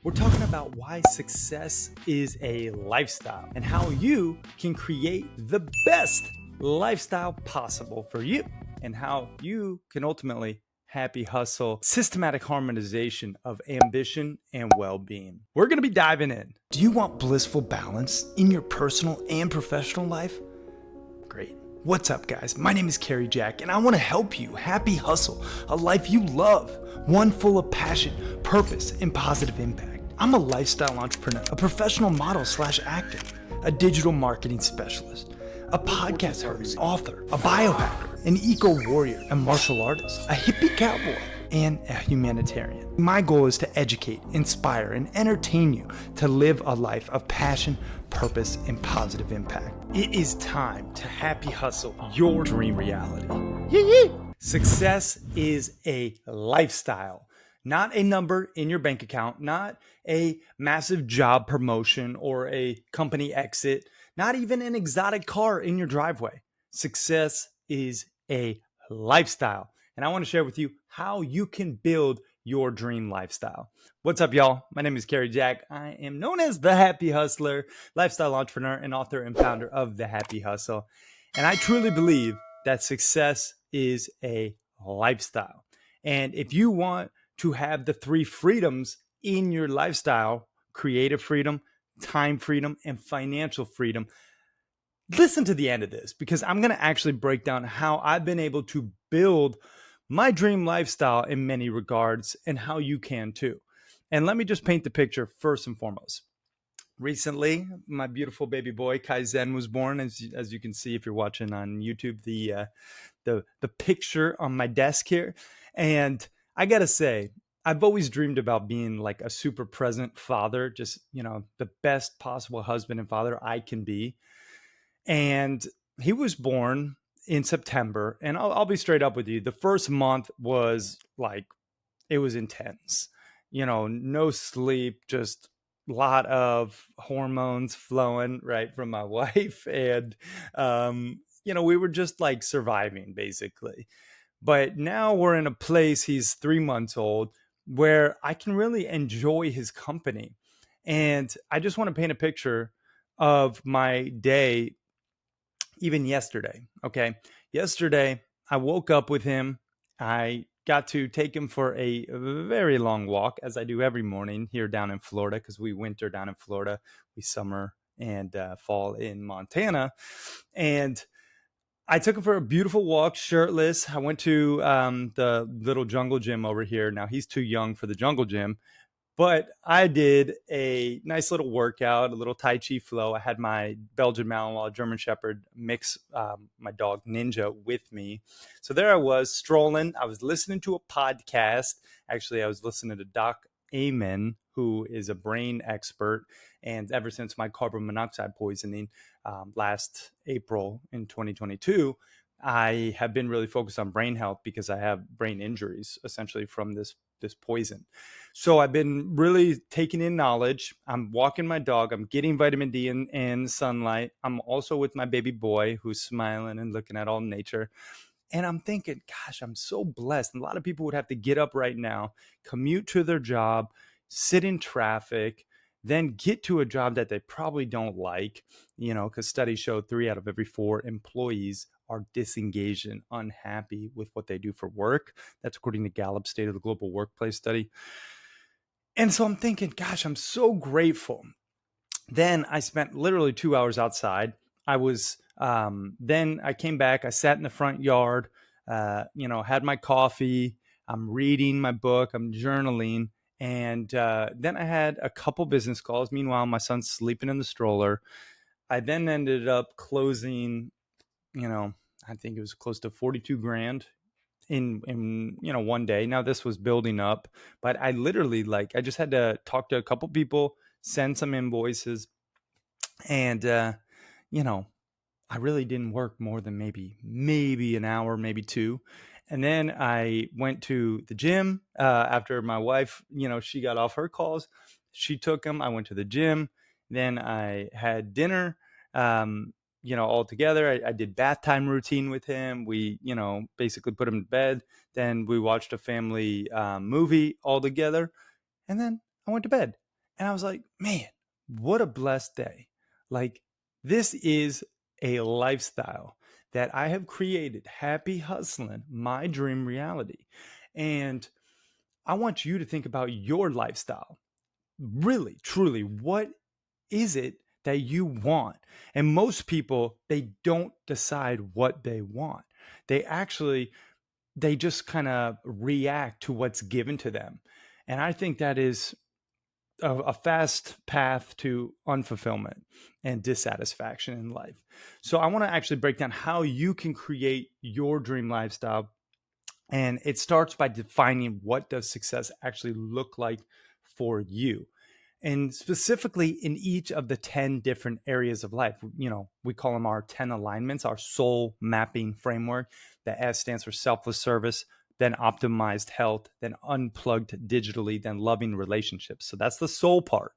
We're talking about why success is a lifestyle and how you can create the best lifestyle possible for you and how you can ultimately happy hustle systematic harmonization of ambition and well-being. We're going to be diving in. Do you want blissful balance in your personal and professional life? Great. What's up, guys? My name is Cary Jack, and I want to help you happy hustle a life you love, one full of passion, purpose, and positive impact. I'm a lifestyle entrepreneur, a professional model / actor, a digital marketing specialist, a podcast host, author, a biohacker, an eco-warrior, a martial artist, a hippie cowboy, and a humanitarian. My goal is to educate, inspire, and entertain you to live a life of passion, purpose, and positive impact. It is time to happy hustle your dream reality. Success is a lifestyle, not a number in your bank account, not a massive job promotion or a company exit, not even an exotic car in your driveway. Success is a lifestyle. And I want to share with you how you can build your dream lifestyle. What's up, y'all? My name is Cary Jack. I am known as the Happy Hustler, lifestyle entrepreneur, and author and founder of The Happy Hustle. And I truly believe that success is a lifestyle. And if you want to have the 3 freedoms in your lifestyle, creative freedom, time freedom, and financial freedom, listen to the end of this because I'm going to actually break down how I've been able to build my dream lifestyle in many regards and how you can too. And let me just paint the picture first and foremost. Recently, my beautiful baby boy Kaizen was born. As you can see, if you're watching on YouTube, the picture on my desk here. And I gotta say, I've always dreamed about being like a super present father, just, the best possible husband and father I can be. And he was born in September. And I'll be straight up with you. The first month was like, it was intense, no sleep, just a lot of hormones flowing right from my wife. And, we were just like surviving basically. But now we're in a place, he's 3 months old, where I can really enjoy his company. And I just want to paint a picture of my day, even yesterday. Okay. Yesterday, I woke up with him. I got to take him for a very long walk, as I do every morning here down in Florida, because we winter down in Florida, we summer and fall in Montana. And I took him for a beautiful walk, shirtless. I went to the little jungle gym over here. Now, he's too young for the jungle gym, but I did a nice little workout, a little Tai Chi flow. I had my Belgian Malinois German Shepherd mix, my dog Ninja, with me. So there I was strolling. I was listening to a podcast. Actually, I was listening to Doc Amen, who is a brain expert. And ever since my carbon monoxide poisoning last April in 2022, I have been really focused on brain health because I have brain injuries essentially from this poison. So I've been really taking in knowledge. I'm walking my dog. I'm getting vitamin D and sunlight. I'm also with my baby boy who's smiling and looking at all nature. And I'm thinking, gosh, I'm so blessed. And a lot of people would have to get up right now, commute to their job, sit in traffic, then get to a job that they probably don't like, because studies show 3 out of every 4 employees are disengaged and unhappy with what they do for work. That's according to Gallup's State of the Global Workplace study. And so I'm thinking, gosh, I'm so grateful. Then I spent literally 2 hours outside. Then I came back, I sat in the front yard, had my coffee. I'm reading my book, I'm journaling. And then I had a couple business calls. Meanwhile, my son's sleeping in the stroller. I then ended up closing, I think it was close to 42 grand in one day. Now this was building up, but I literally I just had to talk to a couple people, send some invoices. And, I really didn't work more than maybe an hour, maybe 2. And then I went to the gym after my wife, she got off her calls. She took them. I went to the gym. Then I had dinner, all together. I did bath time routine with him. We, basically put him to bed. Then we watched a family movie all together. And then I went to bed. And I was like, man, what a blessed day. Like, this is a lifestyle that I have created, happy hustling, my dream reality. And I want you to think about your lifestyle. Really, truly, what is it that you want? And most people, they don't decide what they want. They actually, they just kind of react to what's given to them. And I think that is a fast path to unfulfillment and dissatisfaction in life. So I want to actually break down how you can create your dream lifestyle. And it starts by defining what does success actually look like for you. And specifically in each of the 10 different areas of life, we call them our 10 alignments, our soul mapping framework. The S stands for selfless service, then optimized health, then unplugged digitally, then loving relationships. So that's the soul part.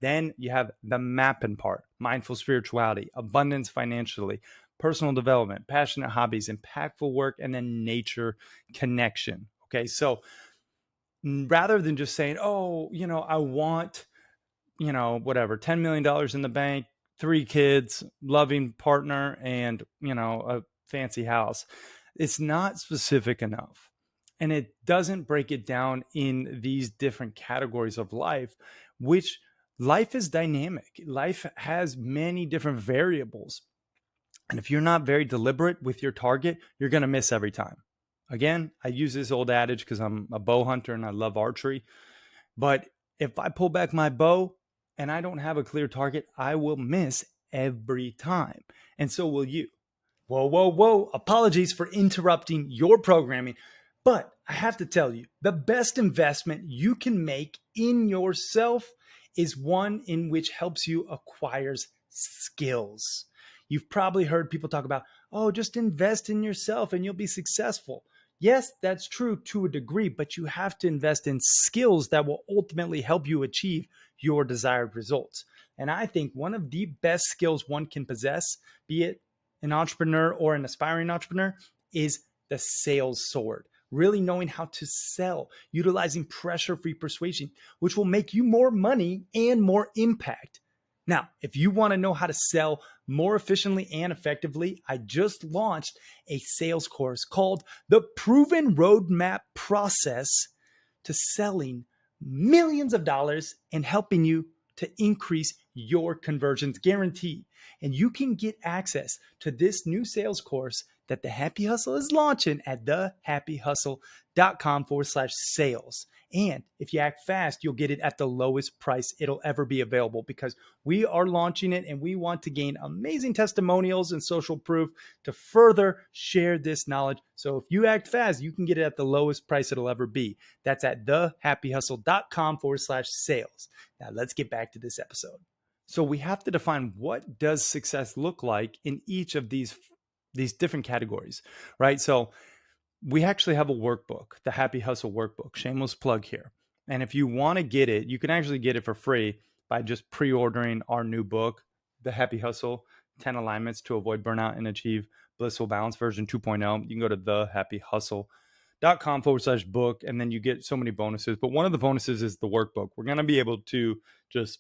Then you have the mapping part, mindful spirituality, abundance financially, personal development, passionate hobbies, impactful work, and then nature connection. Okay. So rather than just saying, oh, I want, whatever, $10 million in the bank, 3 kids, loving partner, and, a fancy house. It's not specific enough. And it doesn't break it down in these different categories of life, which life is dynamic. Life has many different variables. And if you're not very deliberate with your target, you're going to miss every time. Again, I use this old adage because I'm a bow hunter and I love archery. But if I pull back my bow and I don't have a clear target, I will miss every time. And so will you. Whoa, whoa, whoa. Apologies for interrupting your programming. But I have to tell you, the best investment you can make in yourself is one in which helps you acquire skills. You've probably heard people talk about, oh, just invest in yourself and you'll be successful. Yes, that's true to a degree, but you have to invest in skills that will ultimately help you achieve your desired results. And I think one of the best skills one can possess, be it an entrepreneur or an aspiring entrepreneur, is the sales sword. Really knowing how to sell, utilizing pressure-free persuasion, which will make you more money and more impact. Now, if you want to know how to sell more efficiently and effectively, I just launched a sales course called The Proven Roadmap Process to Selling Millions of Dollars and helping you to increase your conversions guarantee. And you can get access to this new sales course that the Happy Hustle is launching at thehappyhustle.com/sales. And if you act fast, you'll get it at the lowest price it'll ever be available because we are launching it and we want to gain amazing testimonials and social proof to further share this knowledge. So if you act fast, you can get it at the lowest price it'll ever be. That's at thehappyhustle.com/sales. Now let's get back to this episode. So we have to define what does success look like in each of these different categories, right? So we actually have a workbook, the Happy Hustle workbook, shameless plug here. And if you want to get it, you can actually get it for free by just pre-ordering our new book, The Happy Hustle, 10 Alignments to Avoid Burnout and Achieve Blissful Balance version 2.0. You can go to thehappyhustle.com/book, and then you get so many bonuses. But one of the bonuses is the workbook. We're going to be able to just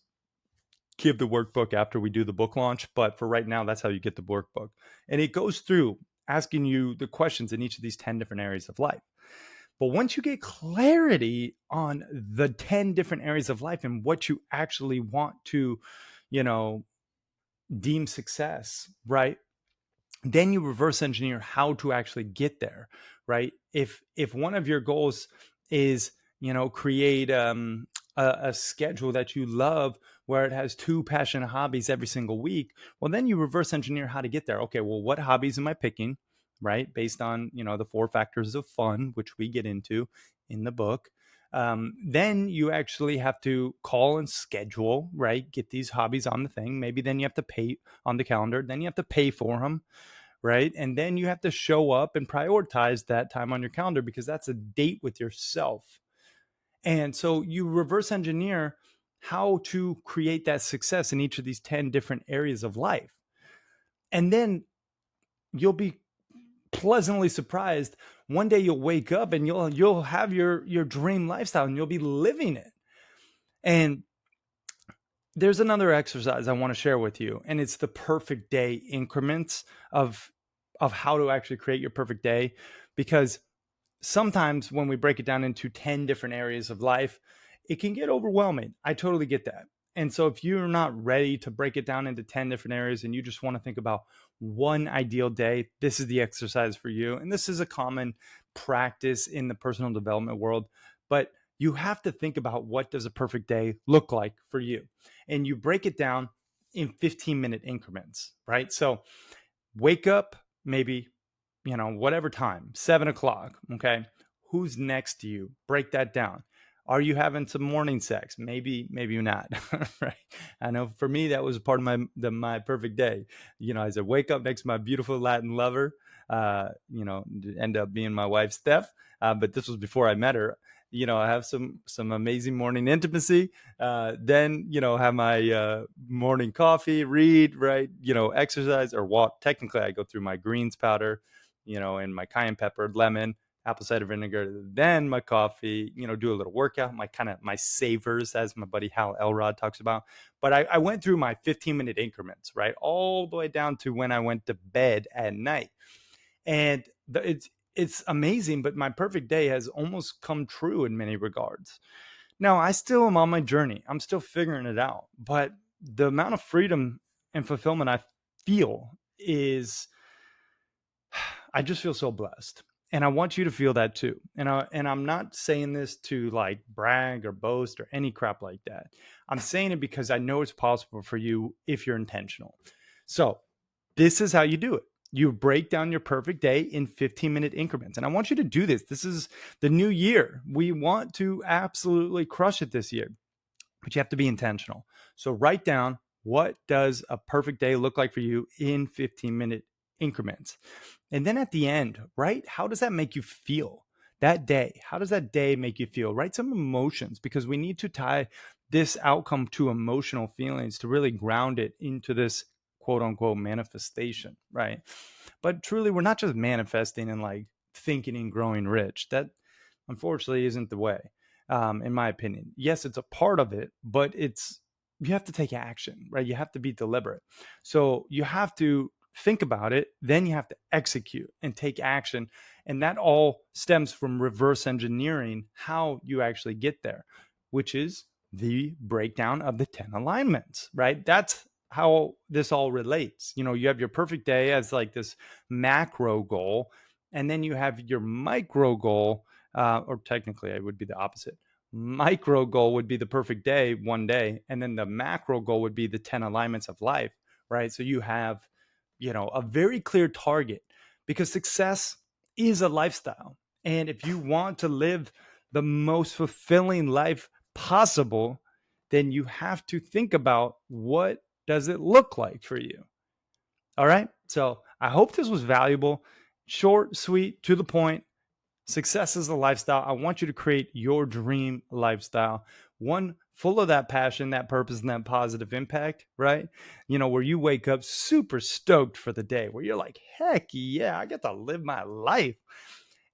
give the workbook after we do the book launch. But for right now, that's how you get the workbook. And it goes through asking you the questions in each of these 10 different areas of life. But once you get clarity on the 10 different areas of life and what you actually want to, deem success, right? Then you reverse engineer how to actually get there, right? If one of your goals is, create a schedule that you love where it has 2 passionate hobbies every single week, well, then you reverse engineer how to get there. Okay, well, what hobbies am I picking, right? Based on, the 4 factors of fun, which we get into in the book. Then you actually have to call and schedule, right? Get these hobbies on the thing. Maybe then you have to pay on the calendar. Then you have to pay for them, right? And then you have to show up and prioritize that time on your calendar because that's a date with yourself. And so you reverse engineer how to create that success in each of these 10 different areas of life. And then you'll be pleasantly surprised. One day you'll wake up and you'll have your dream lifestyle and you'll be living it. And There's another exercise I want to share with you, and it's the perfect day increments of how to actually create your perfect day. Because sometimes when we break it down into 10 different areas of life, it can get overwhelming. I totally get that. And so if you're not ready to break it down into 10 different areas and you just want to think about one ideal day, this is the exercise for you. And this is a common practice in the personal development world, but you have to think about, what does a perfect day look like for you? And you break it down in 15-minute increments, right? So wake up, maybe, whatever time, 7 o'clock. Okay. Who's next to you? Break that down. Are you having some morning sex? Maybe, maybe you're not. Right. I know for me, that was part of my perfect day. I said, wake up next to my beautiful Latin lover, end up being my wife, Steph. But this was before I met her. I have some amazing morning intimacy. Then, have my morning coffee, read, right, exercise or walk. Technically, I go through my greens powder, and my cayenne pepper, lemon, apple cider vinegar, then my coffee, do a little workout, my savers, as my buddy Hal Elrod talks about. But I went through my 15-minute increments, right, all the way down to when I went to bed at night. And it's amazing, but my perfect day has almost come true in many regards. Now, I still am on my journey. I'm still figuring it out, but the amount of freedom and fulfillment I feel is, I just feel so blessed. And I want you to feel that too. And I'm not saying this to like brag or boast or any crap like that. I'm saying it because I know it's possible for you if you're intentional. So this is how you do it. You break down your perfect day in 15-minute increments. And I want you to do this. This is the new year. We want to absolutely crush it this year, but you have to be intentional. So write down, what does a perfect day look like for you in 15-minute increments? And then at the end, right, how does that make you feel that day? How does that day make you feel? Write some emotions, because we need to tie this outcome to emotional feelings to really ground it into this quote unquote manifestation, right? But truly, we're not just manifesting and like thinking and growing rich. That unfortunately isn't the way, in my opinion. Yes, it's a part of it, but you have to take action, right? You have to be deliberate. So you have to think about it, then you have to execute and take action. And that all stems from reverse engineering how you actually get there, which is the breakdown of the 10 alignments, right? That's how this all relates. You have your perfect day as like this macro goal, and then you have your micro goal, or technically it would be the opposite. Micro goal would be the perfect day, one day, and then the macro goal would be the 10 alignments of life, right? So you have, a very clear target, because success is a lifestyle. And if you want to live the most fulfilling life possible, then you have to think about, what does it look like for you? All right. So I hope this was valuable, short, sweet, to the point. Success is a lifestyle. I want you to create your dream lifestyle, one full of that passion, that purpose, and that positive impact, right? Where you wake up super stoked for the day, where you're like, heck yeah, I get to live my life.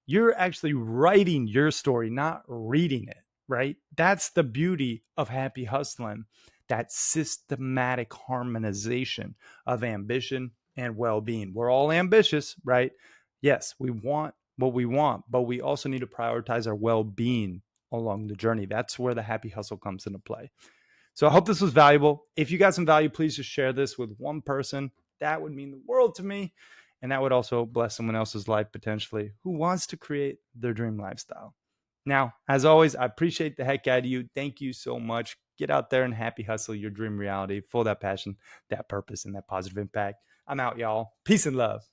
You're actually writing your story, not reading it, right? That's the beauty of happy hustling, that systematic harmonization of ambition and well-being. We're all ambitious, right? Yes, we want what we want, but we also need to prioritize our well-being along the journey. That's where the happy hustle comes into play. So I hope this was valuable. If you got some value, please just share this with one person. That would mean the world to me. And that would also bless someone else's life potentially who wants to create their dream lifestyle. Now, as always, I appreciate the heck out of you. Thank you so much. Get out there and happy hustle your dream reality, full of that passion, that purpose, and that positive impact. I'm out, y'all. Peace and love.